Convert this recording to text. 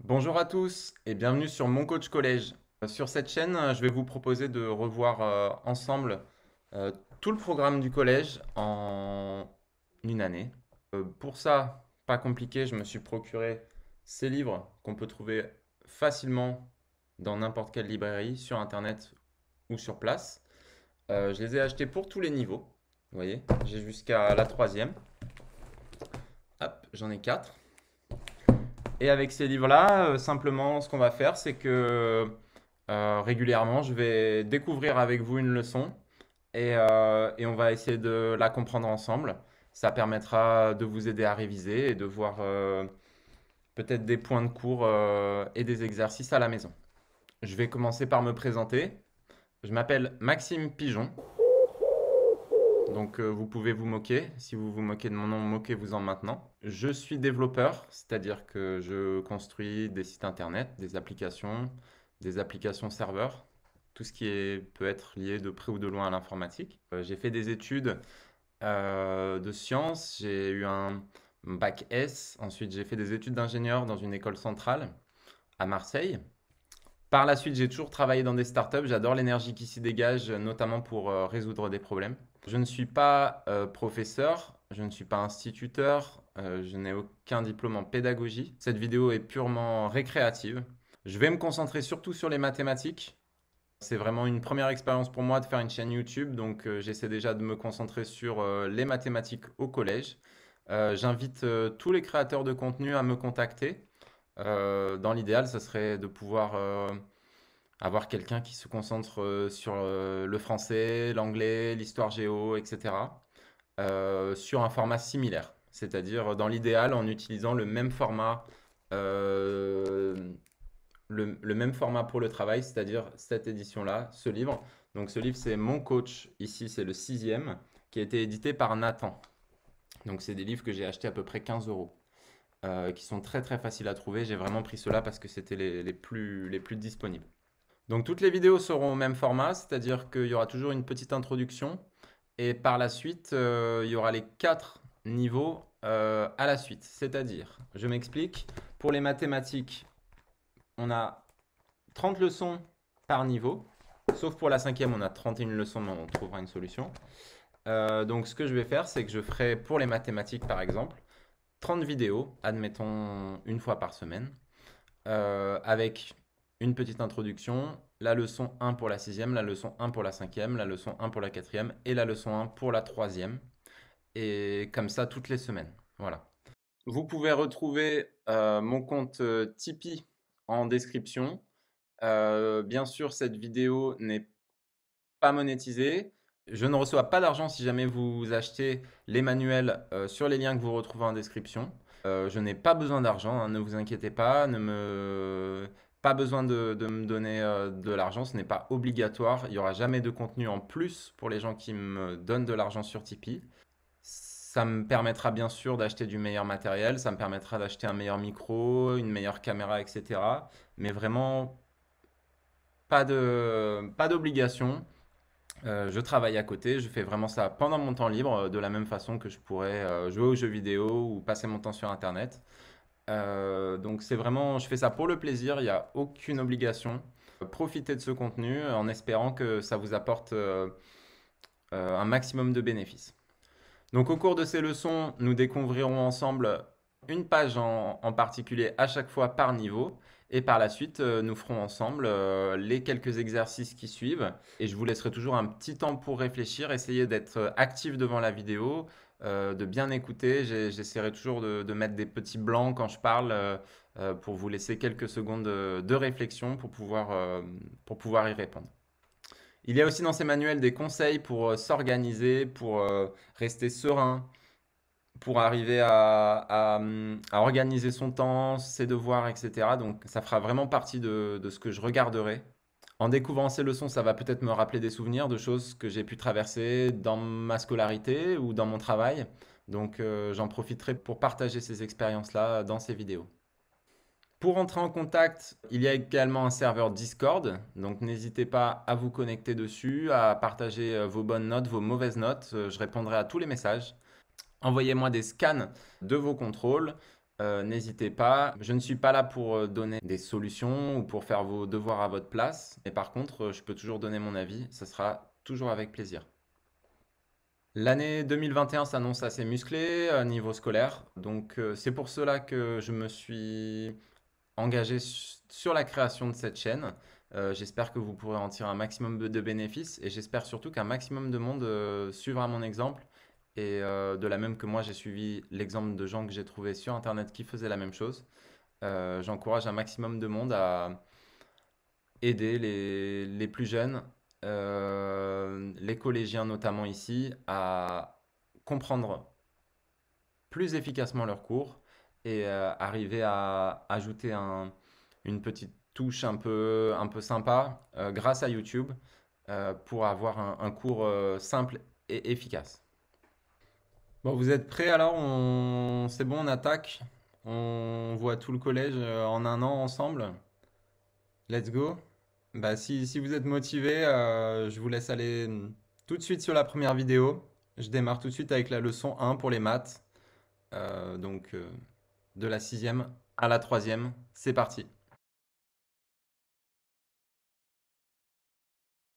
Bonjour à tous et bienvenue sur Mon Coach Collège. Sur cette chaîne, je vais vous proposer de revoir ensemble euh, tout le programme du collège en une année. Pour ça, pas compliqué, je me suis procuré ces livres qu'on peut trouver facilement dans n'importe quelle librairie, sur internet ou sur place. Je les ai achetés pour tous les niveaux. Vous voyez, j'ai jusqu'à la troisième. Hop, j'en ai quatre. Et avec ces livres-là, simplement, ce qu'on va faire, c'est que régulièrement, je vais découvrir avec vous une leçon et on va essayer de la comprendre ensemble. Ça permettra de vous aider à réviser et de voir peut-être des points de cours et des exercices à la maison. Je vais commencer par me présenter. Je m'appelle Maxime Pigeon. Donc vous pouvez vous moquer. Si vous vous moquez de mon nom, moquez-vous-en maintenant. Je suis développeur, c'est-à-dire que je construis des sites internet, des applications serveurs, tout ce qui peut être lié de près ou de loin à l'informatique. J'ai fait des études de sciences, j'ai eu un bac S, ensuite j'ai fait des études d'ingénieur dans une école centrale à Marseille. Par la suite, j'ai toujours travaillé dans des startups. J'adore l'énergie qui s'y dégage, notamment pour résoudre des problèmes. Je ne suis pas professeur, je ne suis pas instituteur, je n'ai aucun diplôme en pédagogie. Cette vidéo est purement récréative. Je vais me concentrer surtout sur les mathématiques. C'est vraiment une première expérience pour moi de faire une chaîne YouTube, donc j'essaie déjà de me concentrer sur les mathématiques au collège. J'invite tous les créateurs de contenu à me contacter. Dans l'idéal, ce serait de pouvoir avoir quelqu'un qui se concentre sur le français, l'anglais, l'histoire géo, etc. Sur un format similaire. C'est-à-dire, dans l'idéal, en utilisant le même format, euh, le même format pour le travail, c'est-à-dire cette édition-là, ce livre. Donc ce livre, c'est Mon Coach. Ici, c'est le sixième, qui a été édité par Nathan. Donc c'est des livres que j'ai achetés à peu près 15 euros. Qui sont très très faciles à trouver. J'ai vraiment pris ceux-là parce que c'était les plus disponibles. Donc toutes les vidéos seront au même format, c'est-à-dire qu'il y aura toujours une petite introduction et par la suite, il y aura les quatre niveaux à la suite. C'est-à-dire, je m'explique, pour les mathématiques, on a 30 leçons par niveau, sauf pour la cinquième, on a 31 leçons, mais on trouvera une solution. Donc ce que je vais faire, c'est que je ferai pour les mathématiques, par exemple, 30 vidéos, admettons une fois par semaine, avec une petite introduction, la leçon 1 pour la sixième, la leçon 1 pour la cinquième, la leçon 1 pour la quatrième et la leçon 1 pour la troisième. Et comme ça toutes les semaines. Voilà. Vous pouvez retrouver mon compte Tipeee en description. Bien sûr, cette vidéo n'est pas monétisée. Je ne reçois pas d'argent si jamais vous achetez les manuels sur les liens que vous retrouvez en description. Je n'ai pas besoin d'argent, hein, ne vous inquiétez pas. Pas besoin de me donner de l'argent, ce n'est pas obligatoire. Il n'y aura jamais de contenu en plus pour les gens qui me donnent de l'argent sur Tipeee. Ça me permettra bien sûr d'acheter du meilleur matériel, ça me permettra d'acheter un meilleur micro, une meilleure caméra, etc. Mais vraiment, pas d'obligation. Je travaille à côté, je fais vraiment ça pendant mon temps libre, de la même façon que je pourrais jouer aux jeux vidéo ou passer mon temps sur Internet. Donc c'est vraiment, je fais ça pour le plaisir, il n'y a aucune obligation. Profitez de ce contenu en espérant que ça vous apporte un maximum de bénéfices. Donc au cours de ces leçons, nous découvrirons ensemble une page en particulier à chaque fois par niveau. Et par la suite, nous ferons ensemble les quelques exercices qui suivent. Et je vous laisserai toujours un petit temps pour réfléchir, essayer d'être actif devant la vidéo, de bien écouter. J'essaierai toujours de mettre des petits blancs quand je parle pour vous laisser quelques secondes de réflexion pour pouvoir y répondre. Il y a aussi dans ces manuels des conseils pour s'organiser, pour rester serein, pour arriver à organiser son temps, ses devoirs, etc. Donc ça fera vraiment partie de ce que je regarderai. En découvrant ces leçons, ça va peut-être me rappeler des souvenirs de choses que j'ai pu traverser dans ma scolarité ou dans mon travail. Donc j'en profiterai pour partager ces expériences-là dans ces vidéos. Pour entrer en contact, il y a également un serveur Discord, donc n'hésitez pas à vous connecter dessus, à partager vos bonnes notes, vos mauvaises notes, je répondrai à tous les messages. Envoyez-moi des scans de vos contrôles, n'hésitez pas. Je ne suis pas là pour donner des solutions ou pour faire vos devoirs à votre place, mais par contre, je peux toujours donner mon avis, ça sera toujours avec plaisir. L'année 2021 s'annonce assez musclée niveau scolaire, donc c'est pour cela que je me suis engagé sur la création de cette chaîne. J'espère que vous pourrez en tirer un maximum de bénéfices et j'espère surtout qu'un maximum de monde suivra mon exemple. Et de la même que moi, j'ai suivi l'exemple de gens que j'ai trouvés sur Internet qui faisaient la même chose. J'encourage un maximum de monde à aider les plus jeunes, les collégiens notamment ici, à comprendre plus efficacement leurs cours et arriver à ajouter une petite touche un peu sympa grâce à YouTube pour avoir un cours simple et efficace. Bon, vous êtes prêts alors? C'est bon, on attaque. On voit tout le collège en un an ensemble. Let's go. Bah, si vous êtes motivé, je vous laisse aller tout de suite sur la première vidéo. Je démarre tout de suite avec la leçon 1 pour les maths. Donc, de la sixième à la troisième, c'est parti.